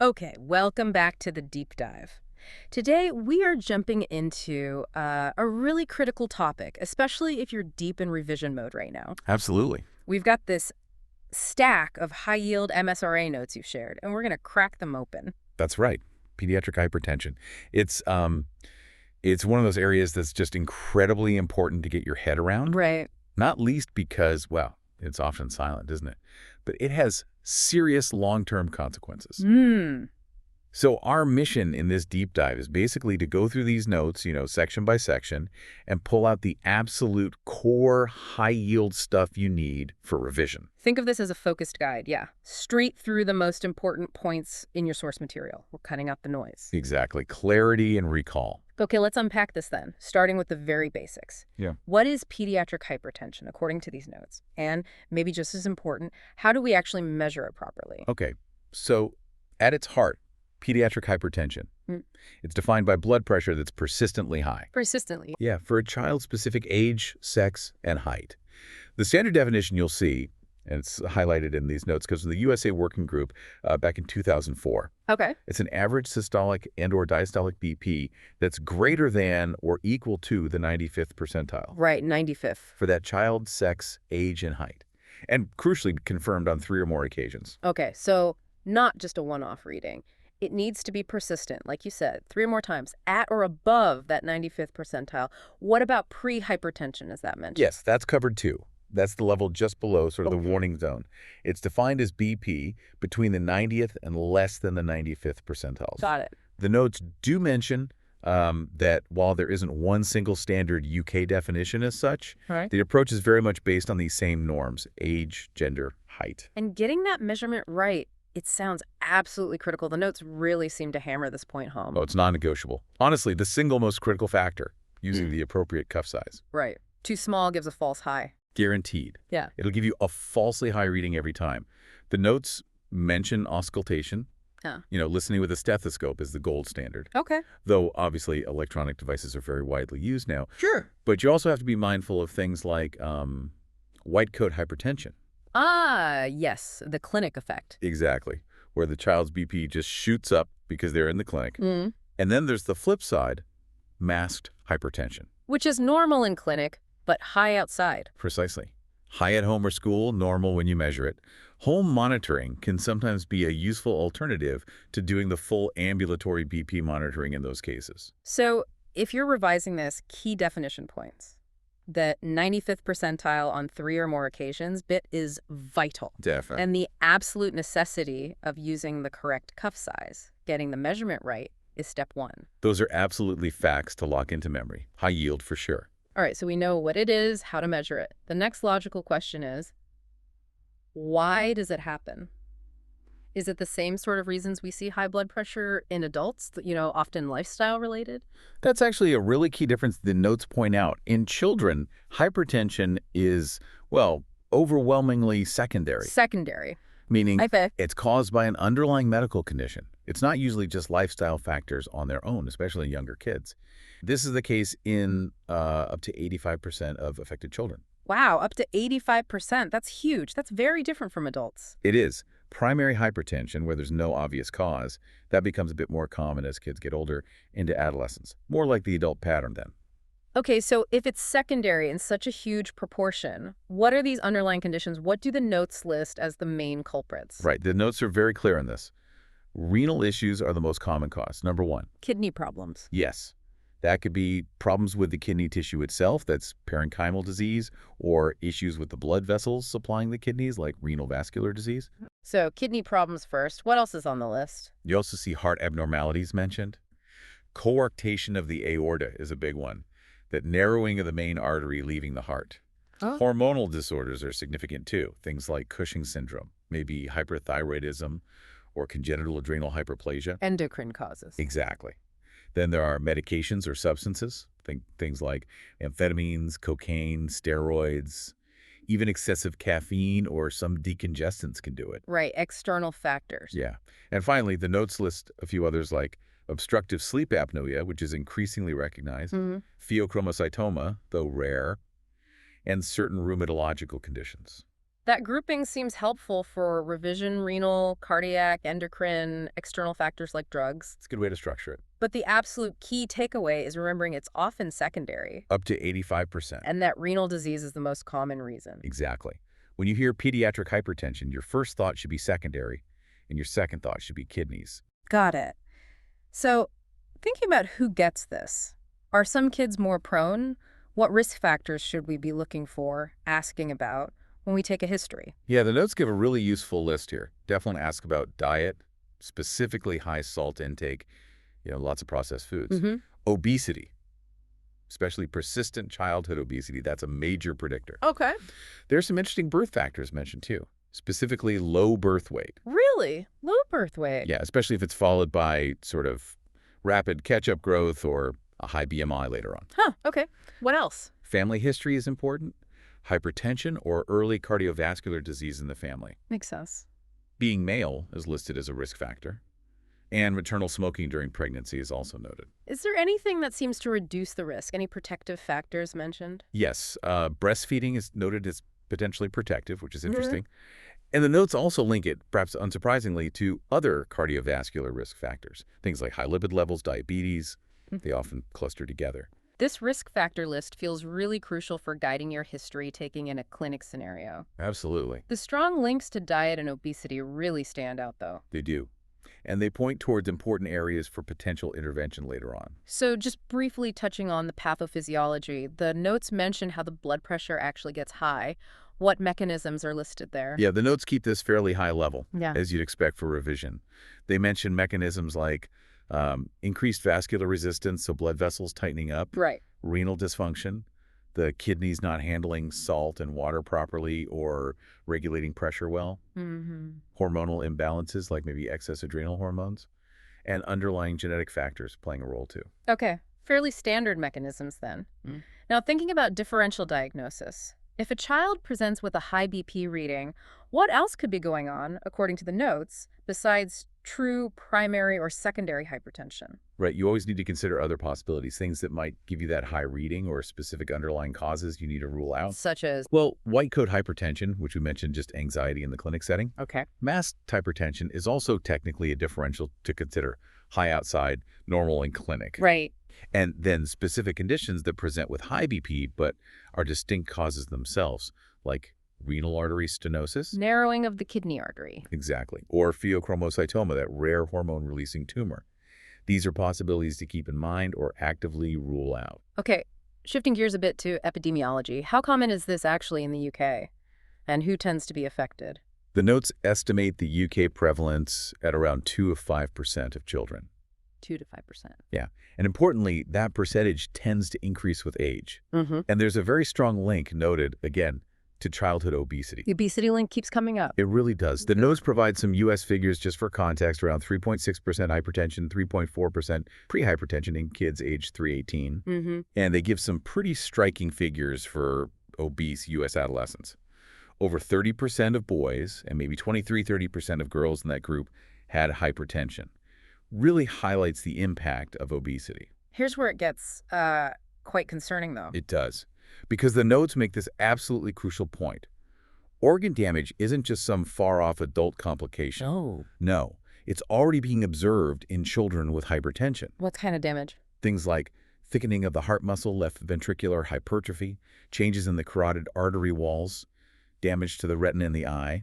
Okay, welcome back to the deep dive. Today, we are jumping into a really critical topic, especially if you're deep in revision mode right now. Absolutely. We've got this stack of high-yield MSRA notes you've shared, and we're going to crack them open. That's right. Pediatric hypertension. It's one of those areas that's just incredibly important to get your head around, Right. not least because, well, it's often silent, isn't it? But it has serious long-term consequences. Hmm. So our mission in this deep dive is basically to go through these notes, section by section, and pull out the absolute core high-yield stuff you need for revision. Think of this as a focused guide, yeah. Straight through the most important points in your source material. We're cutting out the noise. Exactly. Clarity and recall. Okay, let's unpack this then, starting with the very basics. Yeah. What is pediatric hypertension, according to these notes? And maybe just as important, how do we actually measure it properly? Okay. So at its heart, pediatric hypertension. Mm. It's defined by blood pressure that's persistently high. Persistently. Yeah, for a child-specific age, sex, and height. The standard definition you'll see, and it's highlighted in these notes because of the USA Working Group back in 2004. Okay. It's an average systolic and or diastolic BP that's greater than or equal to the 95th percentile Right, 95th. for that child's sex, age, and height. And crucially confirmed on 3 or more occasions. Okay, so not just a one-off reading. It needs to be persistent, like you said, 3 or more times, at or above that 95th percentile. What about pre-hypertension, as that mentioned? Yes, that's covered too. That's the level just below sort of the Okay. warning zone. It's defined as BP between the 90th and less than the 95th percentiles. Got it. The notes do mention that while there isn't one single standard UK definition as such, All right. the approach is very much based on these same norms: age, gender, height. And getting that measurement right, it sounds absolutely critical. The notes really seem to hammer this point home. Oh, it's non-negotiable. Honestly, the single most critical factor, using the appropriate cuff size. Right. Too small gives a false high. Guaranteed. Yeah. It'll give you a falsely high reading every time. The notes mention auscultation. Huh. Listening with a stethoscope is the gold standard. Okay. Though, obviously, electronic devices are very widely used now. Sure. But you also have to be mindful of things like white coat hypertension. Ah, yes, the clinic effect. Exactly. Where the child's BP just shoots up because they're in the clinic. Mm. And then there's the flip side, masked hypertension. Which is normal in clinic, but high outside. Precisely. High at home or school, normal when you measure it. Home monitoring can sometimes be a useful alternative to doing the full ambulatory BP monitoring in those cases. So if you're revising this, key definition points. The 95th percentile on 3 or more occasions bit is vital. Definitely. And the absolute necessity of using the correct cuff size, getting the measurement right, is step 1. Those are absolutely facts to lock into memory. High yield for sure. All right, so we know what it is, how to measure it. The next logical question is, why does it happen? Is it the same sort of reasons we see high blood pressure in adults, often lifestyle related? That's actually a really key difference the notes point out. In children, hypertension is, well, overwhelmingly secondary, Secondary. meaning I bet. it's caused by an underlying medical condition. It's not usually just lifestyle factors on their own, especially in younger kids. This is the case in up to 85% of affected children. Wow, up to 85%. That's huge. That's very different from adults. It is. Primary hypertension, where there's no obvious cause, that becomes a bit more common as kids get older into adolescence. More like the adult pattern then. Okay, so if it's secondary in such a huge proportion, what are these underlying conditions? What do the notes list as the main culprits? Right. The notes are very clear on this. Renal issues are the most common cause. Number 1. Kidney problems. Yes. That could be problems with the kidney tissue itself, that's parenchymal disease, or issues with the blood vessels supplying the kidneys, like renal vascular disease. So kidney problems first. What else is on the list? You also see heart abnormalities mentioned. Coarctation of the aorta is a big one, that narrowing of the main artery leaving the heart. Oh. Hormonal disorders are significant too, things like Cushing's syndrome, maybe hyperthyroidism, or congenital adrenal hyperplasia. Endocrine causes. Exactly. Then there are medications or substances, things like amphetamines, cocaine, steroids, even excessive caffeine or some decongestants can do it. Right, external factors. Yeah. And finally, the notes list a few others like obstructive sleep apnea, which is increasingly recognized, Mhm. pheochromocytoma, though rare, and certain rheumatological conditions. That grouping seems helpful for revision, renal, cardiac, endocrine, external factors like drugs. It's a good way to structure it. But the absolute key takeaway is remembering it's often secondary, Up to 85%. and that renal disease is the most common reason. Exactly. When you hear pediatric hypertension, your first thought should be secondary, and your second thought should be kidneys. Got it. So, thinking about who gets this, are some kids more prone? What risk factors should we be looking for, asking about, when we take a history? Yeah, the notes give a really useful list here. Definitely ask about diet, specifically high salt intake, lots of processed foods. Obesity, especially persistent childhood obesity, that's a major predictor. Okay. There's some interesting birth factors mentioned too, specifically low birth weight. Really? Low birth weight? Yeah, especially if it's followed by sort of rapid catch-up growth or a high BMI later on. Huh, okay. What else? Family history is important. Hypertension or early cardiovascular disease in the family. Makes sense. Being male is listed as a risk factor. And maternal smoking during pregnancy is also noted. Is there anything that seems to reduce the risk? Any protective factors mentioned? Yes, breastfeeding is noted as potentially protective, which is interesting. And the notes also link it, perhaps unsurprisingly, to other cardiovascular risk factors. Things like high lipid levels, diabetes, they often cluster together. This risk factor list feels really crucial for guiding your history taking in a clinic scenario. Absolutely. The strong links to diet and obesity really stand out, though. They do. And they point towards important areas for potential intervention later on. So just briefly touching on the pathophysiology, the notes mention how the blood pressure actually gets high. What mechanisms are listed there? Yeah, the notes keep this fairly high level, Yeah. as you'd expect for revision. They mention mechanisms like increased vascular resistance, so blood vessels tightening up, Right. renal dysfunction, the kidneys not handling salt and water properly or regulating pressure well, hormonal imbalances like maybe excess adrenal hormones, and underlying genetic factors playing a role too. Okay. Fairly standard mechanisms then. Now, thinking about differential diagnosis, if a child presents with a high BP reading, what else could be going on, according to the notes, besides true primary or secondary hypertension? Right, you always need to consider other possibilities, things that might give you that high reading or specific underlying causes you need to rule out. Such as? Well, white coat hypertension, which we mentioned, just anxiety in the clinic setting. Okay. Masked hypertension is also technically a differential to consider, high outside, normal in clinic. Right. And then specific conditions that present with high BP but are distinct causes themselves, like renal artery stenosis. Narrowing of the kidney artery. Exactly. Or pheochromocytoma, that rare hormone-releasing tumor. These are possibilities to keep in mind or actively rule out. Okay. Shifting gears a bit to epidemiology, how common is this actually in the UK? And who tends to be affected? The notes estimate the UK prevalence at around 2 to 5% of children. 2 to 5%. Yeah. And importantly, that percentage tends to increase with age. And there's a very strong link noted, again, to childhood obesity. The obesity link keeps coming up. It really does. The notes provide some U.S. figures just for context, around 3.6% hypertension, 3.4% pre-hypertension in kids aged 3-18. And they give some pretty striking figures for obese U.S. adolescents. Over 30% of boys and maybe 30% of girls in that group had hypertension. Really highlights the impact of obesity. Here's where it gets quite concerning, though. It does. Because the notes make this absolutely crucial point. Organ damage isn't just some far-off adult complication. No, it's already being observed in children with hypertension. What kind of damage? Things like thickening of the heart muscle, left ventricular hypertrophy, changes in the carotid artery walls, damage to the retina in the eye,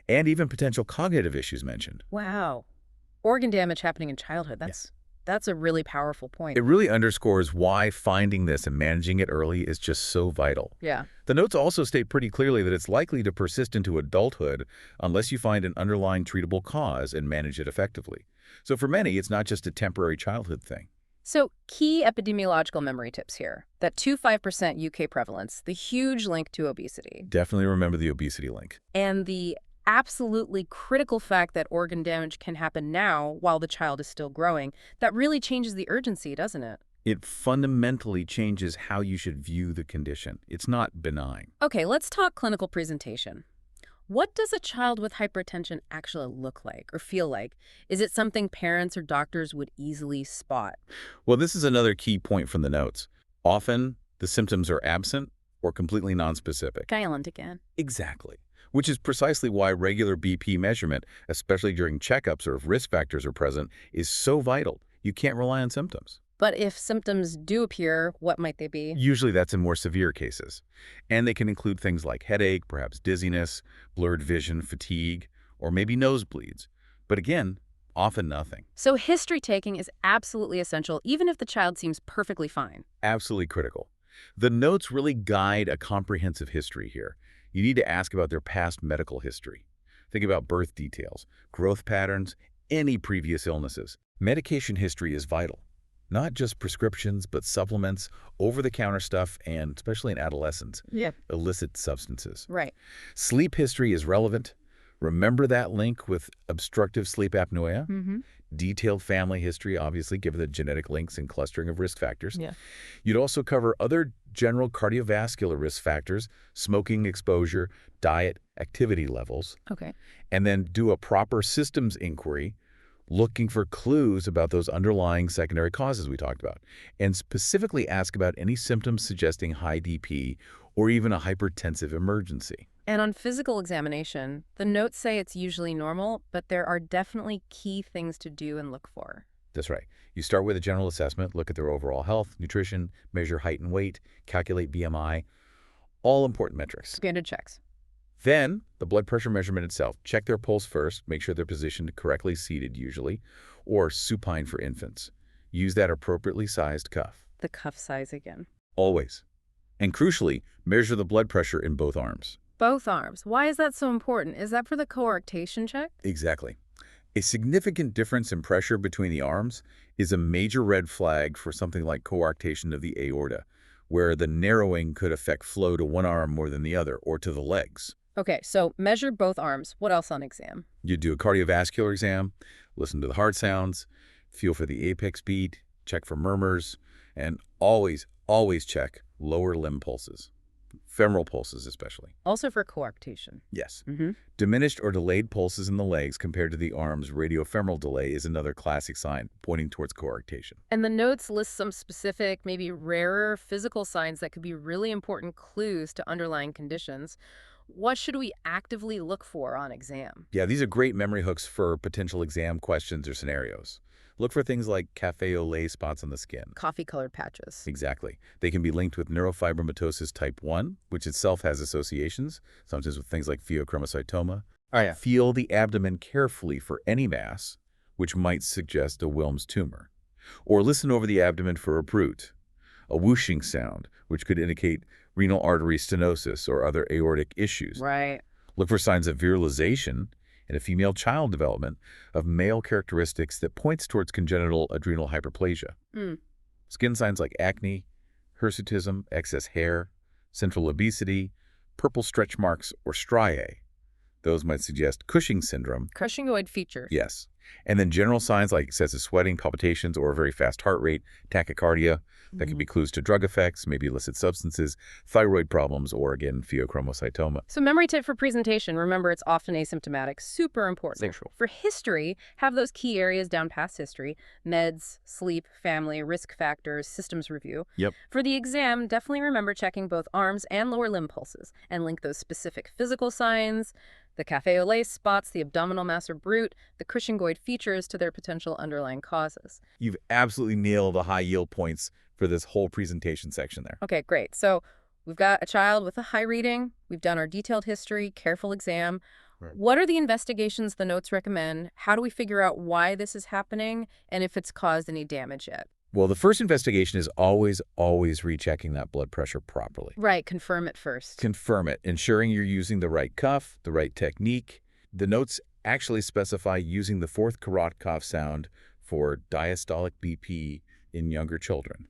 and even potential cognitive issues mentioned. Wow. Organ damage happening in childhood. That's a really powerful point. It really underscores why finding this and managing it early is just so vital. Yeah. The notes also state pretty clearly that it's likely to persist into adulthood unless you find an underlying treatable cause and manage it effectively. So for many, it's not just a temporary childhood thing. So key epidemiological memory tips here. That 2-5% UK prevalence, the huge link to obesity. Definitely remember the obesity link. And the absolutely critical fact that organ damage can happen now while the child is still growing. That really changes the urgency, doesn't it? It fundamentally changes how you should view the condition. It's not benign. Okay, let's talk clinical presentation. What does a child with hypertension actually look like or feel like? Is it something parents or doctors would easily spot? Well, this is another key point from the notes. Often, the symptoms are absent or completely nonspecific. Silent again. Exactly. which is precisely why regular BP measurement, especially during checkups or if risk factors are present, is so vital. You can't rely on symptoms. But if symptoms do appear, what might they be? Usually that's in more severe cases. And they can include things like headache, perhaps dizziness, blurred vision, fatigue, or maybe nosebleeds. But again, often nothing. So history taking is absolutely essential, even if the child seems perfectly fine. Absolutely critical. The notes really guide a comprehensive history here. You need to ask about their past medical history. Think about birth details, growth patterns, any previous illnesses. Medication history is vital. Not just prescriptions, but supplements, over-the-counter stuff, and especially in adolescents, illicit substances. Right. Sleep history is relevant. Remember that link with obstructive sleep apnea? Detailed family history, obviously, given the genetic links and clustering of risk factors. You'd also cover other general cardiovascular risk factors, smoking exposure, diet, activity levels. Okay. And then do a proper systems inquiry, looking for clues about those underlying secondary causes we talked about, and specifically ask about any symptoms suggesting high DP or even a hypertensive emergency. And on physical examination, the notes say it's usually normal, but there are definitely key things to do and look for. That's right. You start with a general assessment, look at their overall health, nutrition, measure height and weight, calculate BMI, all important metrics. Standard checks. Then, the blood pressure measurement itself. Check their pulse first, make sure they're positioned correctly seated usually, or supine for infants. Use that appropriately sized cuff. The cuff size again. Always. And crucially, measure the blood pressure in both arms. Both arms. Why is that so important? Is that for the coarctation check? Exactly. A significant difference in pressure between the arms is a major red flag for something like coarctation of the aorta, where the narrowing could affect flow to one arm more than the other, or to the legs. Okay, so measure both arms. What else on exam? You do a cardiovascular exam, listen to the heart sounds, feel for the apex beat, check for murmurs, and always check lower limb pulses, femoral pulses especially. Also for coarctation. Yes. Diminished or delayed pulses in the legs compared to the arms' radiofemoral delay is another classic sign pointing towards coarctation. And the notes list some specific, maybe rarer physical signs that could be really important clues to underlying conditions. What should we actively look for on exam? Yeah, these are great memory hooks for potential exam questions or scenarios. Look for things like cafe au lait spots on the skin. Coffee-colored patches. Exactly. They can be linked with neurofibromatosis type 1, which itself has associations, sometimes with things like pheochromocytoma. Feel the abdomen carefully for any mass, which might suggest a Wilms tumor. Or listen over the abdomen for a bruit, a whooshing sound, which could indicate renal artery stenosis or other aortic issues. Right. Look for signs of virilization in a female child development of male characteristics that points towards congenital adrenal hyperplasia. Skin signs like acne, hirsutism, excess hair, central obesity, purple stretch marks, or striae. Those might suggest Cushing's syndrome. Cushingoid features. Yes. And then general signs like excessive sweating, palpitations, or a very fast heart rate, tachycardia. That could be clues to drug effects, maybe illicit substances, thyroid problems, or again, pheochromocytoma. So memory tip for presentation, remember it's often asymptomatic, super important. For history, have those key areas down past history, meds, sleep, family, risk factors, systems review. For the exam, definitely remember checking both arms and lower limb pulses and link those specific physical signs, the cafe au lait spots, the abdominal mass or bruit, the Cushingoid features to their potential underlying causes. You've absolutely nailed the high yield points for this whole presentation section there. Okay, great. So we've got a child with a high reading. We've done our detailed history, careful exam. What are the investigations the notes recommend? How do we figure out why this is happening and if it's caused any damage yet? Well, the first investigation is always rechecking that blood pressure properly. Right, confirm it first. Confirm it, ensuring you're using the right cuff, the right technique. The notes actually specify using the fourth carot cough sound for diastolic BP in younger children,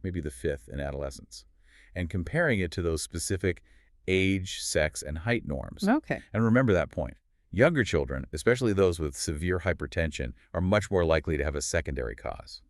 maybe the fifth in adolescents, and comparing it to those specific age, sex, and height norms. Okay. And remember that point. Younger children, especially those with severe hypertension, are much more likely to have a secondary cause.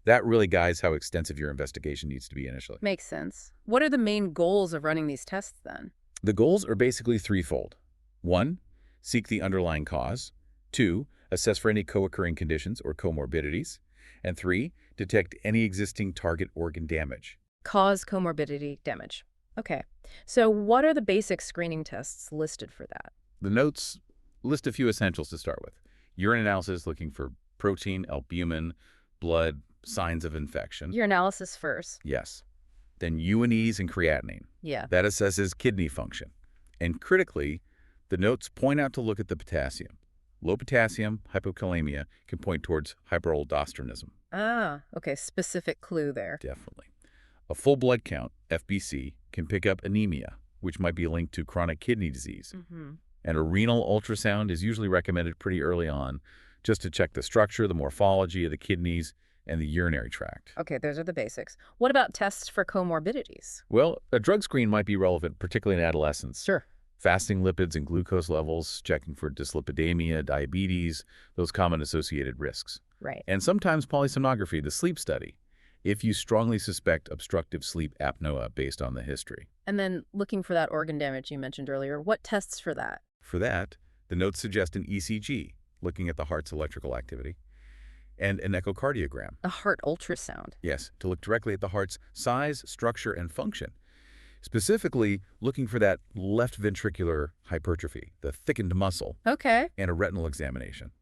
That really guides how extensive your investigation needs to be initially. Makes sense. What are the main goals of running these tests then? The goals are basically threefold. 1, seek the underlying cause. 2, assess for any co-occurring conditions or comorbidities. And 3, detect any existing target organ damage. Cause comorbidity damage. Okay. So what are the basic screening tests listed for that? The notes list a few essentials to start with. Urine analysis looking for protein, albumin, blood, signs of infection. Urinalysis first. Yes. Then UNEs and creatinine. Yeah. That assesses kidney function. And critically, the notes point out to look at the potassium. Low potassium, hypokalemia, can point towards hyperaldosteronism. Ah, okay. Specific clue there. Definitely. A full blood count, FBC, can pick up anemia, which might be linked to chronic kidney disease. And a renal ultrasound is usually recommended pretty early on, just to check the structure, the morphology of the kidneys, and the urinary tract. Okay, those are the basics. What about tests for comorbidities? Well, a drug screen might be relevant, particularly in adolescence. Sure. Fasting lipids and glucose levels, checking for dyslipidemia, diabetes, those common associated risks. Right. And sometimes polysomnography, the sleep study, if you strongly suspect obstructive sleep apnea based on the history. And then looking for that organ damage you mentioned earlier, what tests for that? For that, the notes suggest an ECG, looking at the heart's electrical activity, and an echocardiogram. A heart ultrasound. Yes, to look directly at the heart's size, structure, and function. Specifically, looking for that left ventricular hypertrophy, the thickened muscle, Okay. and a retinal examination,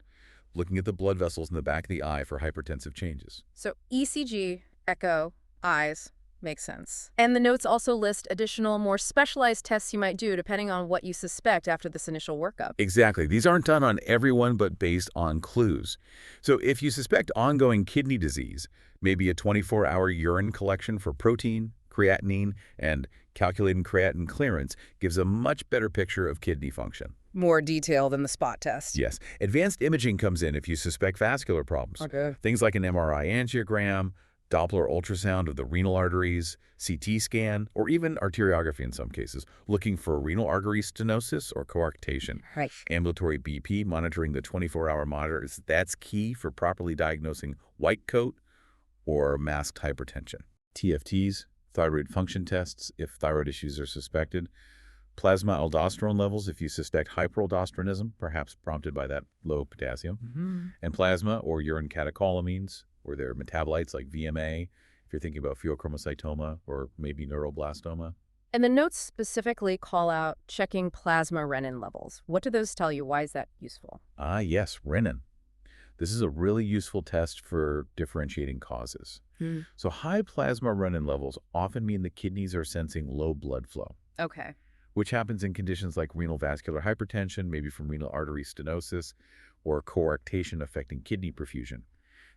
looking at the blood vessels in the back of the eye for hypertensive changes. So ECG, echo, eyes, makes sense. And the notes also list additional, more specialized tests you might do depending on what you suspect after this initial workup. Exactly. These aren't done on everyone, but based on clues. So if you suspect ongoing kidney disease, maybe a 24-hour urine collection for protein, creatinine, and calculating creatinine clearance gives a much better picture of kidney function. More detail than the spot test. Yes. Advanced imaging comes in if you suspect vascular problems. Okay. Things like an MRI angiogram, Doppler ultrasound of the renal arteries, CT scan, or even arteriography in some cases, looking for renal artery stenosis or coarctation. Right. Ambulatory BP, monitoring the 24-hour monitors, that's key for properly diagnosing white coat or masked hypertension. TFTs, thyroid function tests if thyroid issues are suspected. Plasma aldosterone levels if you suspect hyperaldosteronism, perhaps prompted by that low potassium. And plasma or urine catecholamines, or their metabolites like VMA, if you're thinking about pheochromocytoma or maybe neuroblastoma. And the notes specifically call out checking plasma renin levels. What do those tell you? Why is that useful? Ah, yes, renin. This is a really useful test for differentiating causes. So high plasma renin levels often mean the kidneys are sensing low blood flow, Okay. which happens in conditions like renal vascular hypertension, maybe from renal artery stenosis, or coarctation affecting kidney perfusion.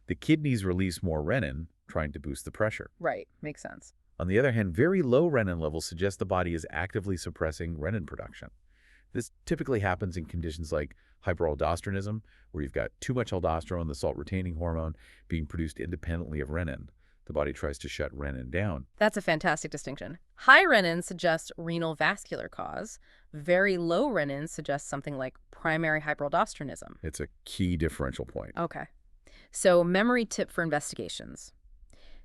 The kidneys release more renin, trying to boost the pressure. Right. Makes sense. On the other hand, very low renin levels suggest the body is actively suppressing renin production. This typically happens in conditions like hyperaldosteronism, where you've got too much aldosterone, the salt-retaining hormone, being produced independently of renin. The body tries to shut renin down. That's a fantastic distinction. High renin suggests renal vascular cause. Very low renin suggests something like primary hyperaldosteronism. It's a key differential point. Okay. So memory tip for investigations.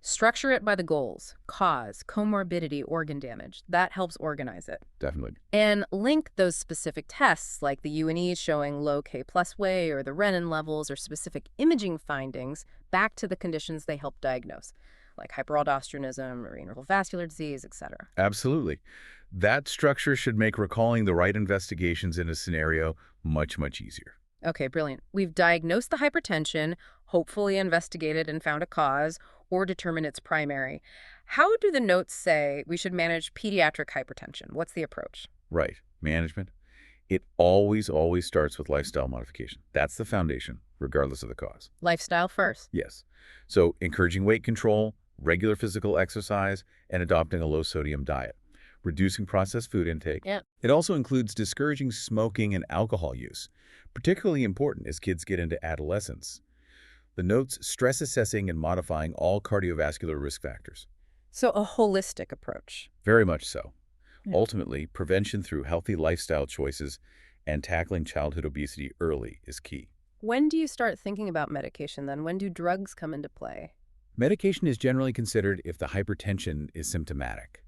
Structure it by the goals, cause, comorbidity, organ damage. That helps organize it. Definitely. And link those specific tests like the UNE showing low K+ way or the renin levels or specific imaging findings back to the conditions they help diagnose, like hyperaldosteronism, renal vascular disease, etc. Absolutely. That structure should make recalling the right investigations in a scenario much, much easier. Okay, brilliant. We've diagnosed the hypertension, hopefully investigated and found a cause, or determined its primary. How do the notes say we should manage pediatric hypertension? What's the approach? Right. Management. It always starts with lifestyle modification. That's the foundation, regardless of the cause. Lifestyle first. Yes. So encouraging weight control, regular physical exercise, and adopting a low-sodium diet. Reducing processed food intake. Yeah. It also includes discouraging smoking and alcohol use, particularly important as kids get into adolescence. The notes stress assessing and modifying all cardiovascular risk factors. So a holistic approach. Very much so. Yeah. Ultimately, prevention through healthy lifestyle choices and tackling childhood obesity early is key. When do you start thinking about medication then? When do drugs come into play? Medication is generally considered if the hypertension is symptomatic,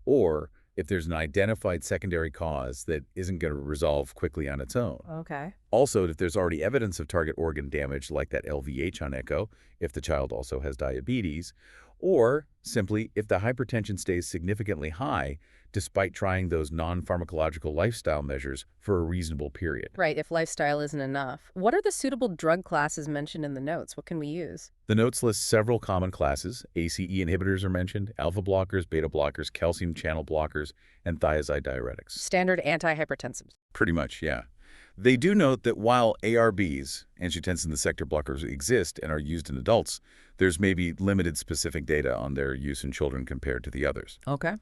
or if there's an identified secondary cause that isn't going to resolve quickly on its own. Okay. Also, if there's already evidence of target organ damage like that LVH on echo, if the child also has diabetes, or simply if the hypertension stays significantly high despite trying those non-pharmacological lifestyle measures for a reasonable period. Right, if lifestyle isn't enough. What are the suitable drug classes mentioned in the notes? What can we use? The notes list several common classes. ACE inhibitors are mentioned, alpha blockers, beta blockers, calcium channel blockers, and thiazide diuretics. Standard antihypertensives. Pretty much, yeah. They do note that while ARBs, angiotensin receptor blockers, exist and are used in adults, there's maybe limited specific data on their use in children compared to the others. Okay.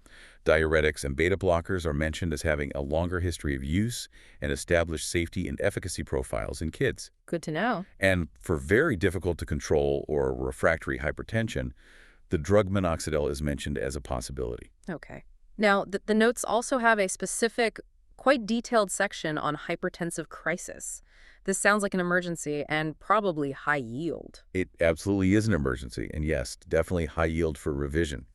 Diuretics and beta blockers are mentioned as having a longer history of use and established safety and efficacy profiles in kids. Good to know. And for very difficult to control or refractory hypertension, the drug minoxidil is mentioned as a possibility. Okay. Now, the notes also have a specific, quite detailed section on hypertensive crisis. This sounds like an emergency and probably high yield. It absolutely is an emergency, and yes, definitely high yield for revision.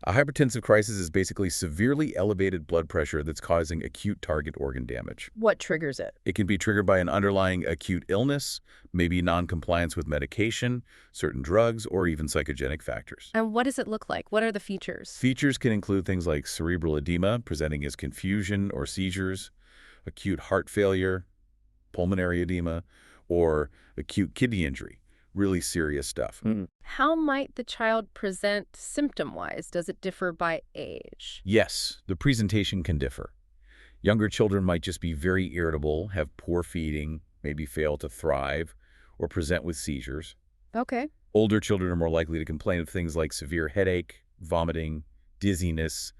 A hypertensive crisis is basically severely elevated blood pressure that's causing acute target organ damage. What triggers it? It can be triggered by an underlying acute illness, maybe noncompliance with medication, certain drugs, or even psychogenic factors. And what does it look like? What are the features? Features can include things like cerebral edema, presenting as confusion or seizures, acute heart failure, pulmonary edema, or acute kidney injury. Really serious stuff. How might the child present symptom-wise? Does it differ by age? Yes, the presentation can differ. Younger children might just be very irritable, have poor feeding, maybe fail to thrive, or present with seizures. Okay. Older children are more likely to complain of things like severe headache, vomiting, dizziness,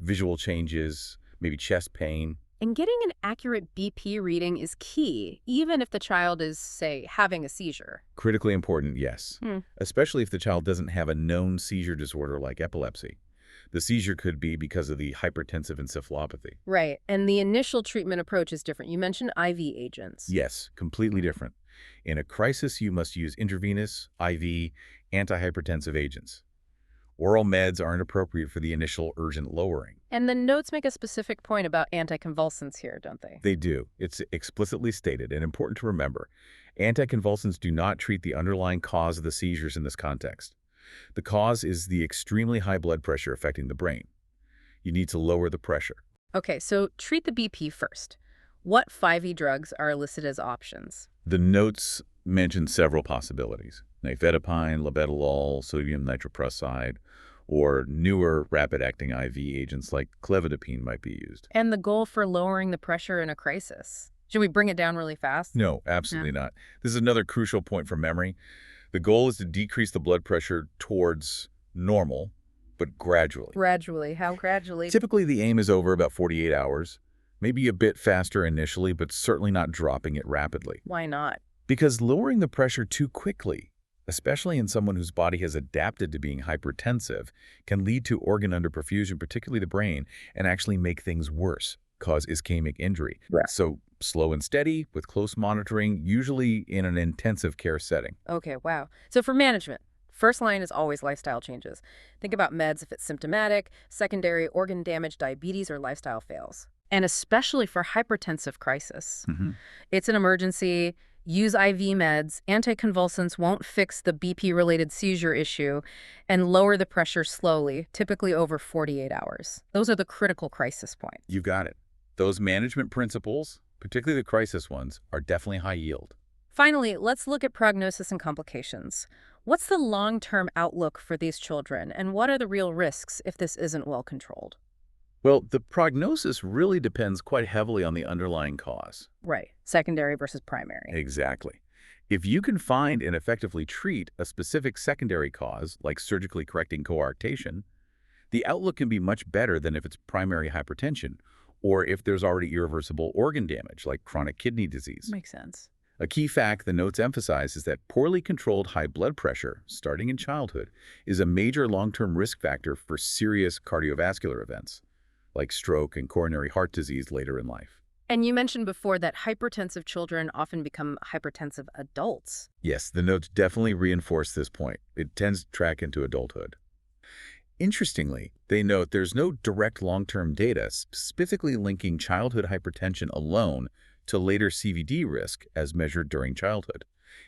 visual changes, maybe chest pain. And getting an accurate BP reading is key, even if the child is, say, having a seizure. Critically important, yes. Especially if the child doesn't have a known seizure disorder like epilepsy. The seizure could be because of the hypertensive encephalopathy. Right. And the initial treatment approach is different. You mentioned IV agents. Yes, completely different. In a crisis, you must use intravenous, IV, antihypertensive agents. Oral meds aren't appropriate for the initial urgent lowering. And the notes make a specific point about anticonvulsants here, don't they? They do. It's explicitly stated and important to remember. Anticonvulsants do not treat the underlying cause of the seizures in this context. The cause is the extremely high blood pressure affecting the brain. You need to lower the pressure. Okay, so treat the BP first. What 5E drugs are listed as options? The notes mention several possibilities. Nifedipine, labetalol, sodium nitroprusside, or newer rapid-acting IV agents like clevidipine might be used. And the goal for lowering the pressure in a crisis? Should we bring it down really fast? No, absolutely not. This is another crucial point for memory. The goal is to decrease the blood pressure towards normal, but gradually. Gradually. How gradually? Typically, the aim is over about 48 hours, maybe a bit faster initially, but certainly not dropping it rapidly. Why not? Because lowering the pressure too quickly, especially in someone whose body has adapted to being hypertensive, can lead to organ underperfusion, particularly the brain, and actually make things worse, cause ischemic injury. Right. So slow and steady with close monitoring, usually in an intensive care setting. Okay, wow. So for management, first line is always lifestyle changes. Think about meds if it's symptomatic, secondary organ damage, diabetes, or lifestyle fails. And especially for hypertensive crisis. It's an emergency. Use IV meds. Anticonvulsants won't fix the BP-related seizure issue, and lower the pressure slowly, typically over 48 hours. Those are the critical crisis points. You got it. Those management principles, particularly the crisis ones, are definitely high yield. Finally, let's look at prognosis and complications. What's the long-term outlook for these children, and what are the real risks if this isn't well controlled? Well, the prognosis really depends quite heavily on the underlying cause. Right. Secondary versus primary. Exactly. If you can find and effectively treat a specific secondary cause, like surgically correcting coarctation, the outlook can be much better than if it's primary hypertension, or if there's already irreversible organ damage, like chronic kidney disease. Makes sense. A key fact the notes emphasize is that poorly controlled high blood pressure, starting in childhood, is a major long-term risk factor for serious cardiovascular events, like stroke and coronary heart disease later in life. And you mentioned before that hypertensive children often become hypertensive adults. Yes, the notes definitely reinforce this point. It tends to track into adulthood. Interestingly, they note there's no direct long-term data specifically linking childhood hypertension alone to later CVD risk as measured during childhood.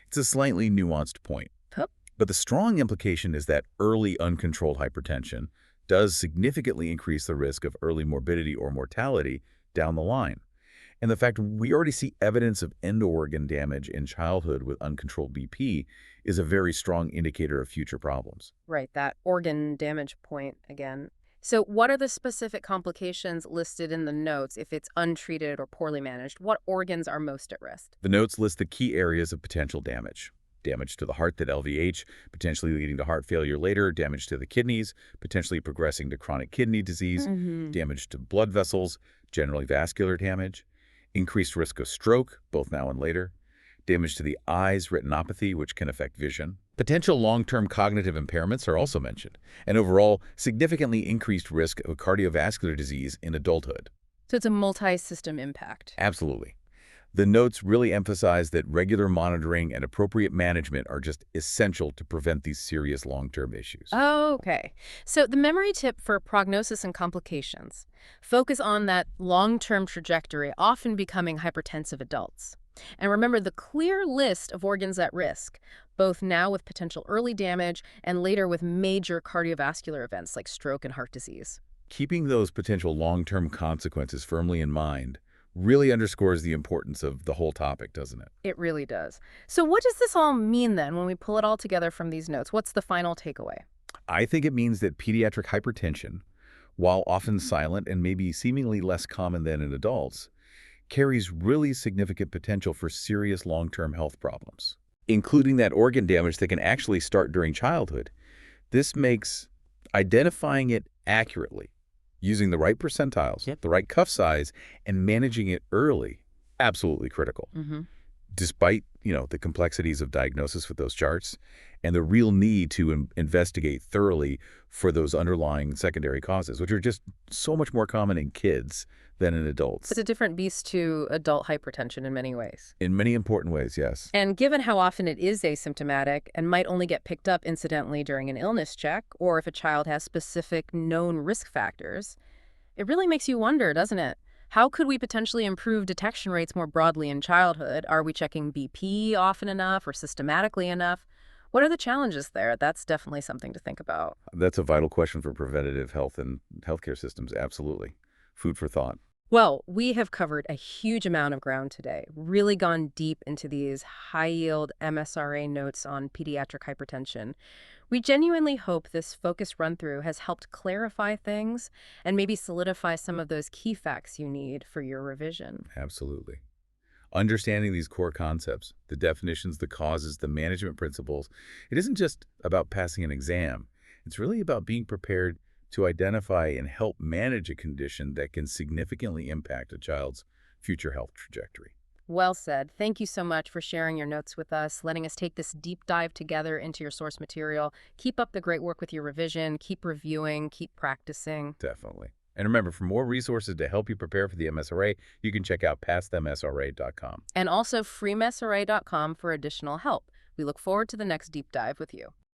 It's a slightly nuanced point. Hup. But the strong implication is that early uncontrolled hypertension does significantly increase the risk of early morbidity or mortality down the line. And the fact we already see evidence of end-organ damage in childhood with uncontrolled BP is a very strong indicator of future problems. Right, that organ damage point again. So what are the specific complications listed in the notes if it's untreated or poorly managed? What organs are most at risk? The notes list the key areas of potential damage. Damage to the heart that LVH, potentially leading to heart failure later, damage to the kidneys, potentially progressing to chronic kidney disease, damage to blood vessels, generally vascular damage, increased risk of stroke, both now and later, damage to the eyes, retinopathy, which can affect vision. Potential long-term cognitive impairments are also mentioned, and overall, significantly increased risk of cardiovascular disease in adulthood. So it's a multi-system impact. Absolutely. The notes really emphasize that regular monitoring and appropriate management are just essential to prevent these serious long-term issues. Okay. So the memory tip for prognosis and complications. Focus on that long-term trajectory, often becoming hypertensive adults. And remember the clear list of organs at risk, both now with potential early damage and later with major cardiovascular events like stroke and heart disease. Keeping those potential long-term consequences firmly in mind really underscores the importance of the whole topic, doesn't it? It really does. So what does this all mean then when we pull it all together from these notes? What's the final takeaway? I think it means that pediatric hypertension, while often silent and maybe seemingly less common than in adults, carries really significant potential for serious long-term health problems, including that organ damage that can actually start during childhood. This makes identifying it accurately, using the right percentiles, the right cuff size, and managing it early, absolutely critical. Despite, the complexities of diagnosis with those charts and the real need to investigate thoroughly for those underlying secondary causes, which are just so much more common in kids than in adults. It's a different beast to adult hypertension in many ways. In many important ways, yes. And given how often it is asymptomatic and might only get picked up incidentally during an illness check, or if a child has specific known risk factors, it really makes you wonder, doesn't it? How could we potentially improve detection rates more broadly in childhood? Are we checking BP often enough or systematically enough? What are the challenges there? That's definitely something to think about. That's a vital question for preventative health and healthcare systems, absolutely. Food for thought. Well, we have covered a huge amount of ground today, really gone deep into these high-yield MSRA notes on pediatric hypertension. We genuinely hope this focused run-through has helped clarify things and maybe solidify some of those key facts you need for your revision. Absolutely. Understanding these core concepts, the definitions, the causes, the management principles, it isn't just about passing an exam. It's really about being prepared to identify and help manage a condition that can significantly impact a child's future health trajectory. Well said. Thank you so much for sharing your notes with us, letting us take this deep dive together into your source material. Keep up the great work with your revision. Keep reviewing. Keep practicing. Definitely. And remember, for more resources to help you prepare for the MSRA, you can check out pastthemsra.com. And also freemsra.com for additional help. We look forward to the next deep dive with you.